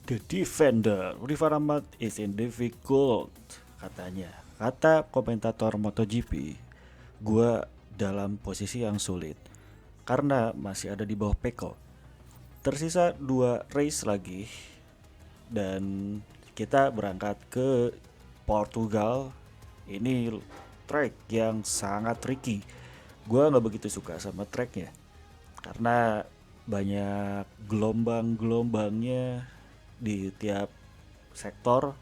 The defender, River Ahmad is in difficult, katanya. Kata komentator MotoGP, gua dalam posisi yang sulit karena masih ada di bawah Peko. Tersisa 2 race lagi dan kita berangkat ke Portugal. Ini track yang sangat tricky. Gua nggak begitu suka sama tracknya karena banyak gelombang-gelombangnya di tiap sektor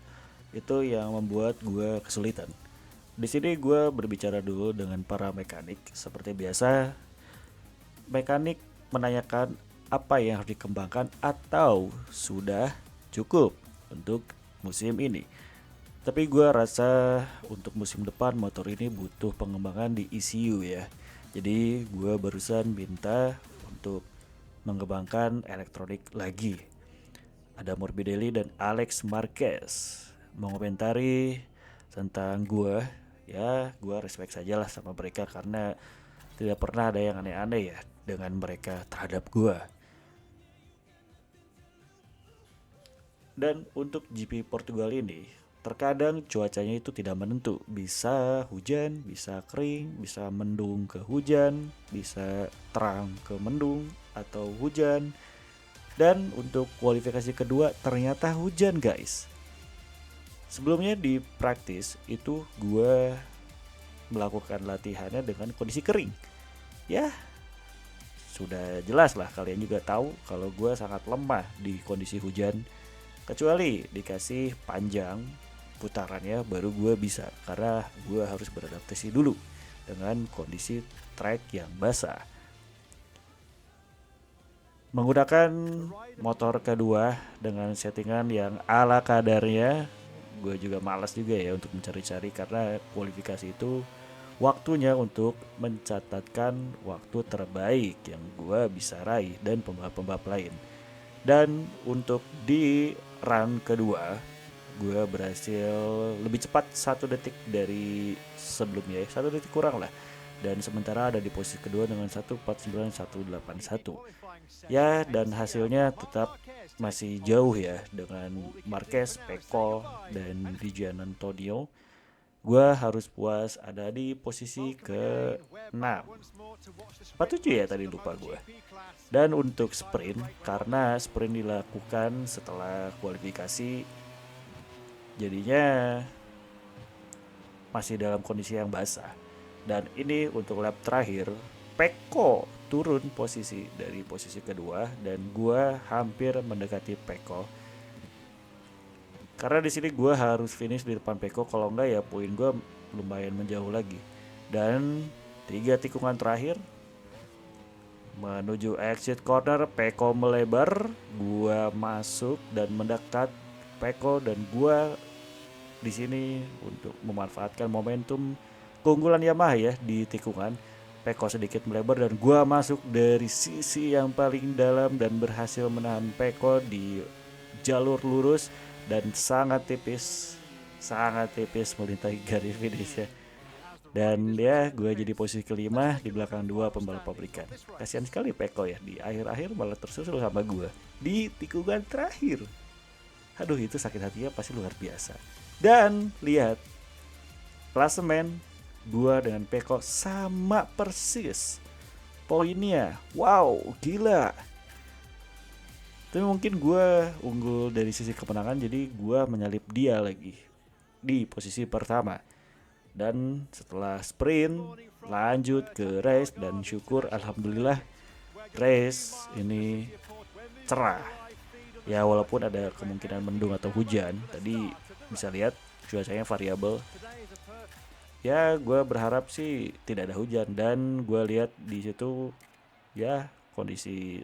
itu yang membuat gue kesulitan. Di sini gue berbicara dulu dengan para mekanik. Seperti biasa, mekanik menanyakan apa yang harus dikembangkan atau sudah cukup untuk musim ini. Tapi gue rasa untuk musim depan motor ini butuh pengembangan di ECU ya. Jadi gue barusan minta untuk mengembangkan elektronik lagi. Ada Morbidelli dan Alex Marquez mengomentari tentang gue. Ya gue respect saja lah sama mereka karena tidak pernah ada yang aneh-aneh ya dengan mereka terhadap gue. Dan untuk GP Portugal ini, terkadang cuacanya itu tidak menentu. Bisa hujan, bisa kering, bisa mendung ke hujan, bisa terang ke mendung atau hujan. Dan untuk kualifikasi kedua ternyata hujan guys. Sebelumnya di praktis itu gue melakukan latihannya dengan kondisi kering. Ya sudah jelas lah, kalian juga tahu kalau gue sangat lemah di kondisi hujan. Kecuali dikasih panjang putarannya baru gue bisa, karena gue harus beradaptasi dulu dengan kondisi track yang basah. Menggunakan motor kedua dengan settingan yang ala kadarnya, gue juga malas juga ya untuk mencari-cari karena kualifikasi itu waktunya untuk mencatatkan waktu terbaik yang gue bisa raih dan pembalap-pembalap lain. Dan untuk di run kedua, gue berhasil lebih cepat 1 detik dari sebelumnya ya, 1 detik kurang lah. Dan sementara ada di posisi kedua dengan 1:49.181. Ya dan hasilnya tetap masih jauh ya dengan Marquez, Pecco, dan Dijan Antonio. Gue harus puas ada di posisi ke-6. 47 ya tadi, lupa gue. Dan untuk sprint, karena sprint dilakukan setelah kualifikasi, jadinya masih dalam kondisi yang basah. Dan ini untuk lap terakhir, Pecco turun posisi dari posisi kedua dan gua hampir mendekati Pecco. Karena di sini gua harus finish di depan Pecco, kalau enggak ya poin gua lumayan menjauh lagi. Dan 3 tikungan terakhir menuju exit corner, Pecco melebar, gua masuk dan mendekat Pecco, dan gua di sini untuk memanfaatkan momentum keunggulan Yamaha ya di tikungan. Pecco sedikit melebar dan gua masuk dari sisi yang paling dalam dan berhasil menahan Pecco di jalur lurus dan sangat tipis melintahi garis finish ya. Dan ya gue jadi posisi kelima di belakang 2 pembalap pabrikan. Kasihan sekali Pecco ya, di akhir-akhir malah tersusul sama gue di tikungan terakhir. Aduh itu sakit hatinya pasti luar biasa. Dan lihat klasemen gua dengan Pecco sama persis poinnya. Wow, gila. Tapi mungkin gua unggul dari sisi kemenangan, jadi gua menyalip dia lagi di posisi pertama. Dan setelah sprint lanjut ke race dan syukur alhamdulillah race ini cerah. Ya walaupun ada kemungkinan mendung atau hujan, tadi bisa lihat cuacanya variabel. Ya gue berharap sih tidak ada hujan, dan gue lihat di situ ya kondisi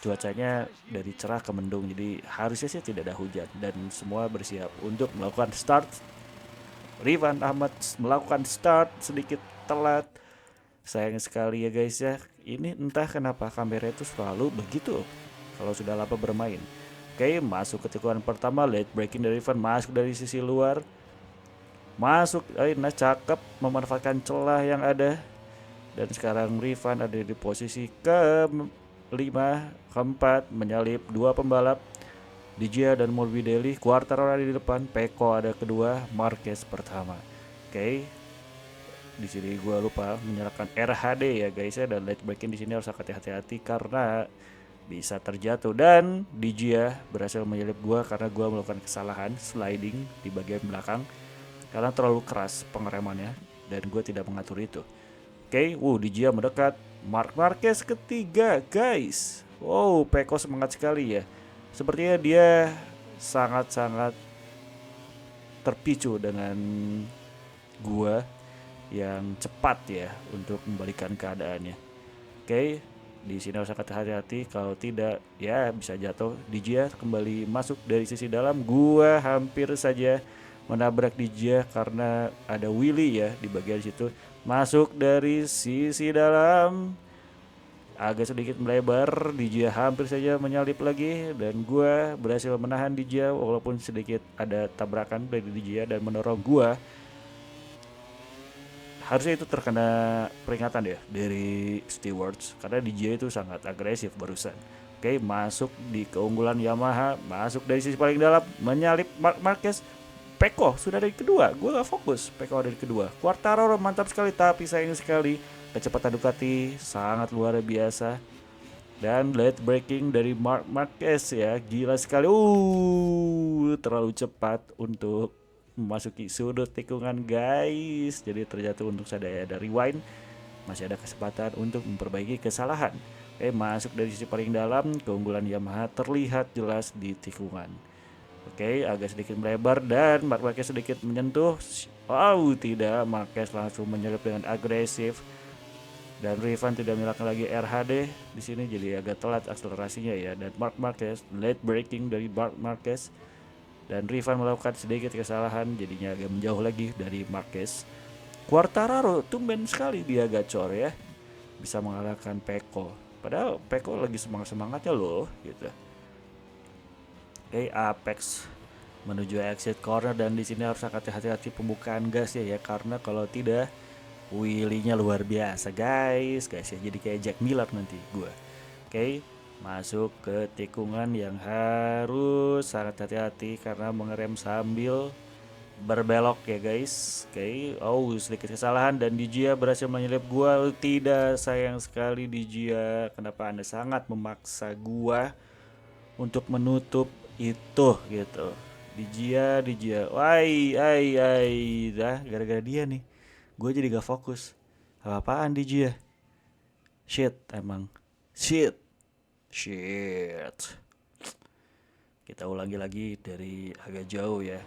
cuacanya dari cerah ke mendung, jadi harusnya sih tidak ada hujan dan semua bersiap untuk melakukan start. Rivan Ahmad melakukan start sedikit telat, sayang sekali ya guys ya. Ini entah kenapa kamera itu selalu begitu kalau sudah lama bermain. Oke, masuk ke tikungan pertama, late braking dari Rivan, masuk dari sisi luar, masuk, nah cakep memanfaatkan celah yang ada. Dan sekarang Rivan ada di posisi ke-5, keempat, menyalip 2 pembalap. Dijia dan Morbidelli, Quartararo ada di depan, Pecco ada kedua, Marquez pertama. Oke. Di sini gue lupa menyalakan RHD ya guys ya, dan late braking di sini harus hati-hati karena bisa terjatuh, dan Dijia berhasil menyelip gue karena gue melakukan kesalahan sliding di bagian belakang karena terlalu keras pengeremannya dan gue tidak mengatur itu. Oke, Dijia mendekat, Marc Marquez ketiga guys. Wow, Pecco semangat sekali ya. Sepertinya dia sangat-sangat terpicu dengan gua yang cepat ya untuk membalikan keadaannya. Oke, di sini harus sangat hati-hati, kalau tidak ya bisa jatuh. Dijia kembali masuk dari sisi dalam, gua hampir saja menabrak Dijia karena ada Willy ya di bagian situ. Masuk dari sisi dalam, agak sedikit melebar, Dijia hampir saja menyalip lagi dan gua berhasil menahan Dijia walaupun sedikit ada tabrakan dari Dijia dan mendorong gua. Harusnya itu terkena peringatan ya dari stewards karena DJ itu sangat agresif barusan. Oke, masuk di keunggulan Yamaha, masuk dari sisi paling dalam, menyalip Marc Marquez. Pecco sudah dari kedua, gue gak fokus. Pecco dari kedua. Quartararo mantap sekali, tapi sayang sekali kecepatan Ducati sangat luar biasa. Dan late braking dari Marc Marquez ya, gila sekali. Terlalu cepat untuk memasuki sudut tikungan guys, jadi terjatuh. Untuk saya ada rewind, masih ada kesempatan untuk memperbaiki kesalahan. Masuk dari sisi paling dalam, keunggulan Yamaha terlihat jelas di tikungan. Oke, agak sedikit melebar dan Marc Marquez sedikit menyentuh. Tidak, Marquez langsung menyerep dengan agresif dan Rivan tidak menyalakan lagi RHD di sini, jadi agak telat akselerasinya ya. Dan Marc Marquez late braking dari Marc Marquez dan Rivan melakukan sedikit kesalahan, jadinya agak menjauh lagi dari Marquez. Quartararo tumben sekali dia gacor ya, bisa mengalahkan Pecco, padahal Pecco lagi semangat-semangatnya loh gitu. Oke, Apex menuju exit corner dan di sini harus hati-hati pembukaan gas ya karena kalau tidak wheelie-nya luar biasa guys ya, jadi kayak Jack Miller nanti gua. Oke, masuk ke tikungan yang harus sangat hati-hati karena mengerem sambil berbelok ya guys. Oke, sedikit kesalahan dan Dijia berhasil menyelip gua. Tidak, sayang sekali Dijia, kenapa Anda sangat memaksa gua untuk menutup itu gitu. Dijia, dah gara-gara dia nih gue jadi gak fokus. Apaan Dijia? Shit. Kita ulangi lagi dari agak jauh ya.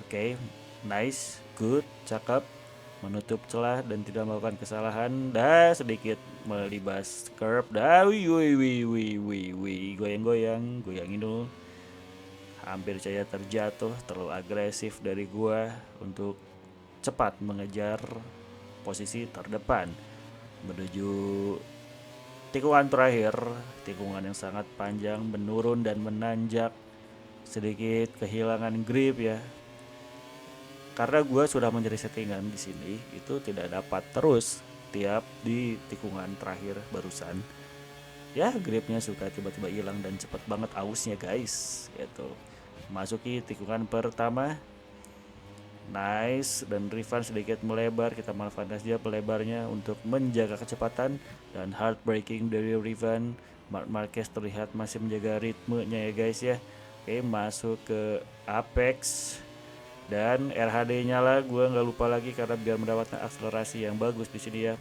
Oke, nice, good, cakep, menutup celah dan tidak melakukan kesalahan. Sedikit melibas curb. Goyangin dulu. Hampir saja terjatuh, terlalu agresif dari gua untuk cepat mengejar posisi terdepan menuju tikungan terakhir, tikungan yang sangat panjang, menurun dan menanjak, sedikit kehilangan grip ya. Karena gue sudah menjadi settingan di sini itu tidak dapat terus tiap di tikungan terakhir barusan. Ya, gripnya suka tiba-tiba hilang dan cepet banget ausnya guys. Gitu. Masuki tikungan pertama. Nice, dan Rivan sedikit melebar, kita manfaatkan saja pelebarnya untuk menjaga kecepatan dan hard braking dari Rivan. Marc Marquez terlihat masih menjaga ritmenya ya guys ya. Oke, masuk ke Apex dan RHD nyala, gue nggak lupa lagi karena biar mendapatkan akselerasi yang bagus di sini ya.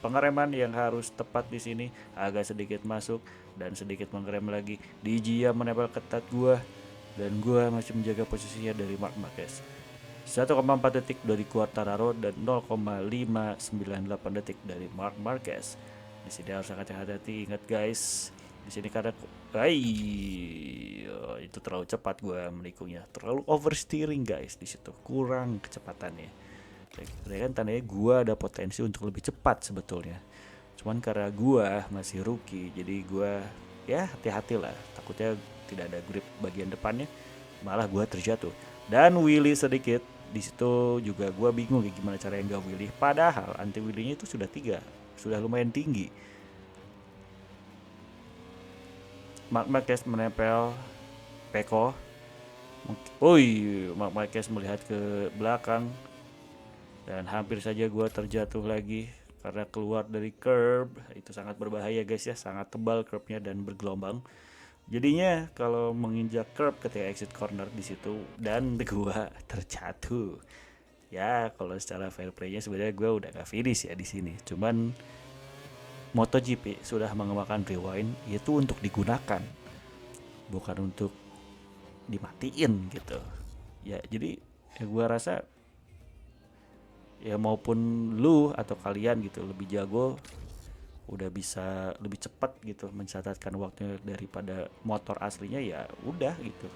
Pengereman yang harus tepat di sini, agak sedikit masuk dan sedikit mengerem lagi. Dijia menempel ketat gue dan gue masih menjaga posisinya dari Marc Marquez. 1,4 detik dari Quartararo dan 0,598 detik dari Marc Marquez. Di sini harus sangat hati-hati, ingat guys. Di sini karena itu terlalu cepat gue menikungnya, terlalu oversteering guys di situ, kurang kecepatannya. Kan tandanya gue ada potensi untuk lebih cepat sebetulnya. Cuman karena gue masih rookie, jadi gue ya hati-hati lah. Takutnya tidak ada grip bagian depannya, malah gue terjatuh. Dan wheelie sedikit di situ juga gue bingung gimana cara yang gak wheelie. Padahal anti wheelie-nya itu sudah 3, sudah lumayan tinggi. Marc Marquez menempel Peko. Woi, Marc Marquez melihat ke belakang dan hampir saja gue terjatuh lagi karena keluar dari curb. Itu sangat berbahaya guys ya, sangat tebal curbnya dan bergelombang. Jadinya kalau menginjak curb ketika exit corner di situ dan gue terjatuh. Ya kalau secara fair play-nya sebenarnya gue udah gak finish ya di sini. Cuman MotoGP sudah mengembangkan rewind itu untuk digunakan, bukan untuk dimatiin gitu. Ya jadi ya gue rasa ya maupun lu atau kalian gitu lebih jago udah bisa lebih cepat gitu mencatatkan waktunya daripada motor aslinya, ya udah gitu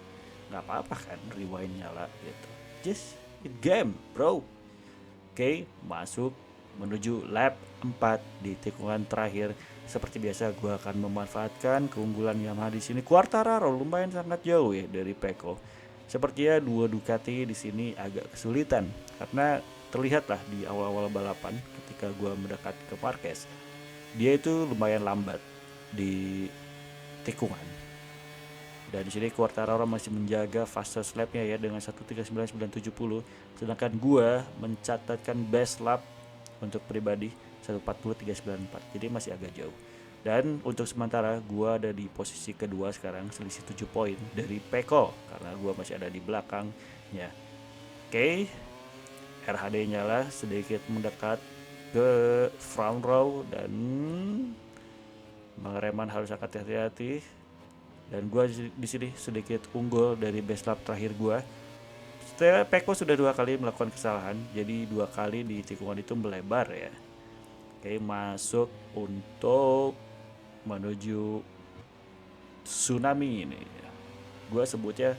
nggak apa-apa kan rewind nyala gitu, just it game bro. Oke, masuk menuju lap 4 di tikungan terakhir. Seperti biasa gue akan memanfaatkan keunggulan Yamaha di sini. Quartararo lumayan sangat jauh ya dari Pecco. Sepertinya dua Ducati di sini agak kesulitan karena terlihatlah di awal-awal balapan ketika gue mendekat ke Marquez, dia itu lumayan lambat di tikungan. Dan di sini Quartararo masih menjaga fastest lap-nya ya dengan 1:39.970, sedangkan gua mencatatkan best lap untuk pribadi 1:40.394. Jadi masih agak jauh. Dan untuk sementara gua ada di posisi kedua sekarang, selisih 7 poin dari Pecco karena gua masih ada di belakangnya. Oke. RHD nyala sedikit mendekat ke front row dan pengereman harus sangat hati-hati. Dan gue di sini sedikit unggul dari base lap terakhir gue. Setelah Pecco sudah 2 kali melakukan kesalahan, jadi 2 kali di tikungan itu melebar ya. Oke, masuk untuk menuju tsunami ini. Gue sebutnya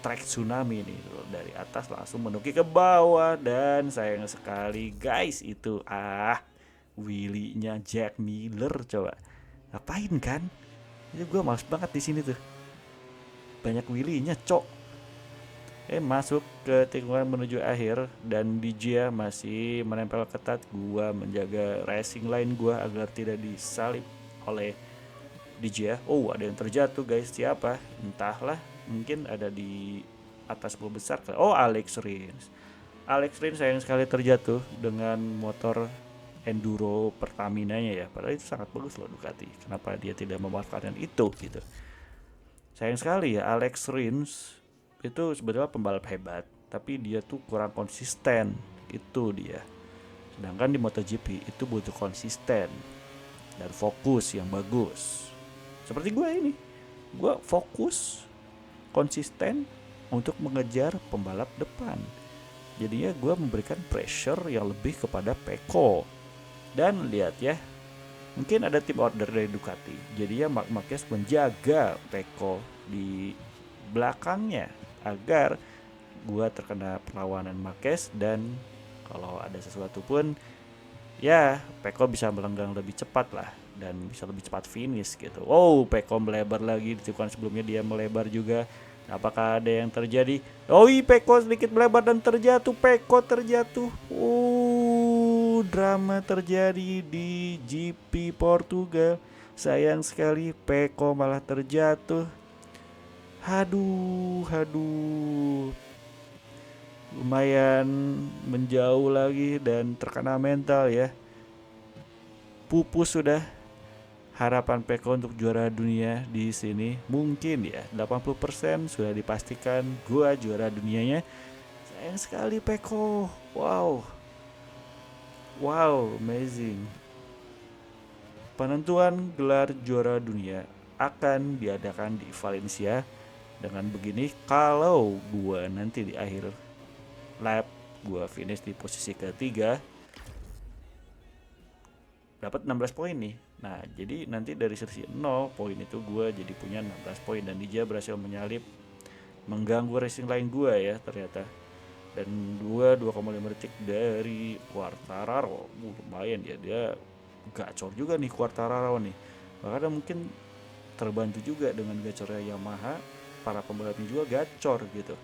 track tsunami ini, dari atas langsung menuki ke bawah dan sayang sekali guys itu wheelie-nya Jack Miller, coba ngapain kan? Jadi gue males banget di sini tuh. Banyak wheelie-nya, cok. Masuk ke tikungan menuju akhir dan DJ masih menempel ketat. Gua menjaga racing line gua agar tidak disalip oleh DJ. Oh, ada yang terjatuh guys. Siapa? Entahlah. Mungkin ada di atas 10 besar. Oh, Alex Rins. Alex Rins sayang sekali terjatuh dengan motor enduro Pertamina-nya ya. Padahal itu sangat bagus loh Ducati. Kenapa dia tidak memanfaatkan itu gitu. Sayang sekali ya, Alex Rins itu sebenarnya pembalap hebat, tapi dia tuh kurang konsisten. Itu dia. Sedangkan di MotoGP itu butuh konsisten dan fokus yang bagus. Seperti gue ini. Gue fokus, konsisten untuk mengejar pembalap depan. Jadinya gue memberikan pressure yang lebih kepada Pecco. Dan lihat ya, mungkin ada tim order dari Ducati. Jadinya Marc Marquez menjaga Pecco di belakangnya agar gua terkena perlawanan Marquez, dan kalau ada sesuatu pun ya Pecco bisa melenggang lebih cepat lah dan bisa lebih cepat finish gitu. Oh, Pecco melebar lagi, di tikungan sebelumnya dia melebar juga. Apakah ada yang terjadi? Oh, Pecco sedikit melebar dan terjatuh. Pecco terjatuh. Drama terjadi di GP Portugal. Sayang sekali Pecco malah terjatuh. Haduh. Lumayan menjauh lagi dan terkena mental ya. Pupus sudah harapan Pecco untuk juara dunia di sini. Mungkin ya 80% sudah dipastikan gua juara dunianya. Sayang sekali Pecco. Wow, amazing. Penentuan gelar juara dunia akan diadakan di Valencia. Dengan begini, kalau gua nanti di akhir lap gua finish di posisi ketiga, dapat 16 poin nih. Nah, jadi nanti dari selisih 0 poin itu gua jadi punya 16 poin, dan dia berhasil menyalip, mengganggu racing line gua ya ternyata. Dan 2,5 detik dari Quartararo. Lumayan ya, dia gacor juga nih Quartararo nih. Makanya mungkin terbantu juga dengan gacornya Yamaha, para pembalapnya juga gacor gitu.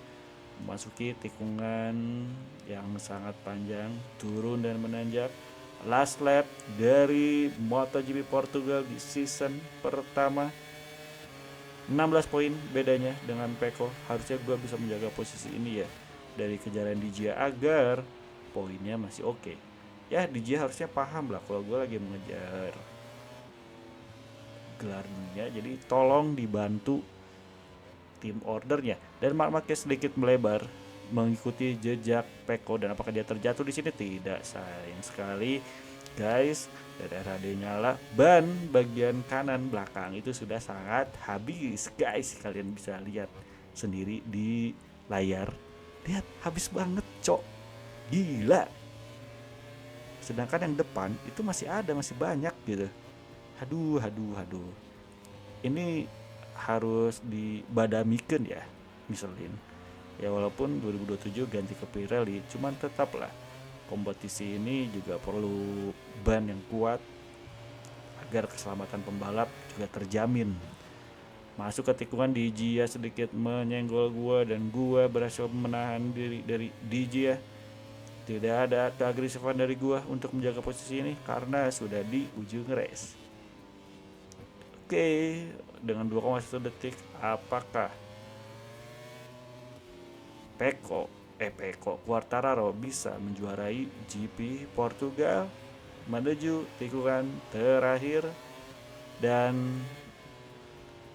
Memasuki tikungan yang sangat panjang, turun dan menanjak. Last lap dari MotoGP Portugal di season pertama. 16 poin bedanya dengan Peko. Harusnya gue bisa menjaga posisi ini ya dari kejaran DJ agar poinnya masih oke. Ya DJ harusnya paham lah kalau gue lagi mengejar gelar dunia, jadi tolong dibantu tim ordernya. Dan Mark Marquez sedikit melebar mengikuti jejak Peko, dan apakah dia terjatuh di sini? Tidak, sayang sekali guys. Dan RAD nyala, ban bagian kanan belakang itu sudah sangat habis guys, kalian bisa lihat sendiri di layar. Lihat, habis banget cok, gila. Sedangkan yang depan itu masih ada, masih banyak gitu. Aduh. Ini harus dibadamikan ya, Michelin. Ya walaupun 2027 ganti ke Pirelli, cuman tetaplah kompetisi ini juga perlu ban yang kuat agar keselamatan pembalap juga terjamin. Masuk ke tikungan, DJ sedikit menyenggol gua dan gua berhasil menahan diri dari DJ ya. Tidak ada keagresifan dari gua untuk menjaga posisi ini karena sudah di ujung race. Oke, dengan 2,1 detik, apakah Peko Quartararo bisa menjuarai GP Portugal menuju tikungan terakhir? Dan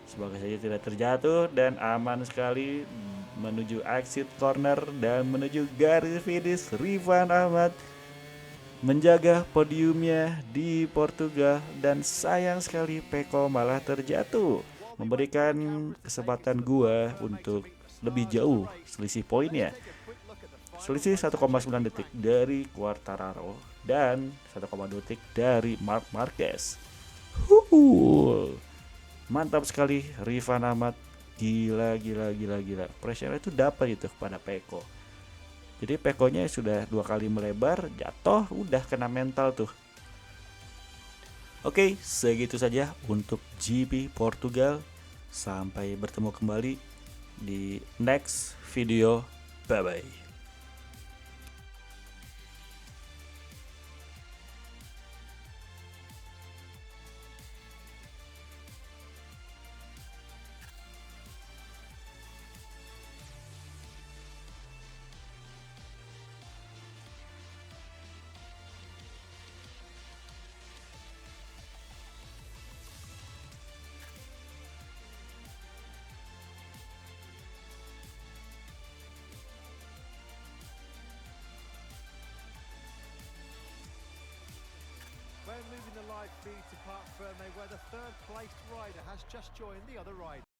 semoga saja tidak terjatuh dan aman sekali menuju exit corner dan menuju garis finish. Rifan Ahmad menjaga podiumnya di Portugal, dan sayang sekali Peko malah terjatuh, memberikan kesempatan gua untuk lebih jauh selisih poinnya. Selisih 1,9 detik dari Quartararo dan 1,2 detik dari Marc Marquez. Mantap sekali Rifan Ahmad. Gila. Pressure itu dapat itu kepada Peko. Jadi Pekonya sudah 2 kali melebar, jatuh, udah kena mental tuh. Oke, segitu saja untuk GP Portugal. Sampai bertemu kembali di next video. Bye bye. When moving the live feed to Park Ferme, where the third placed rider has just joined the other rider.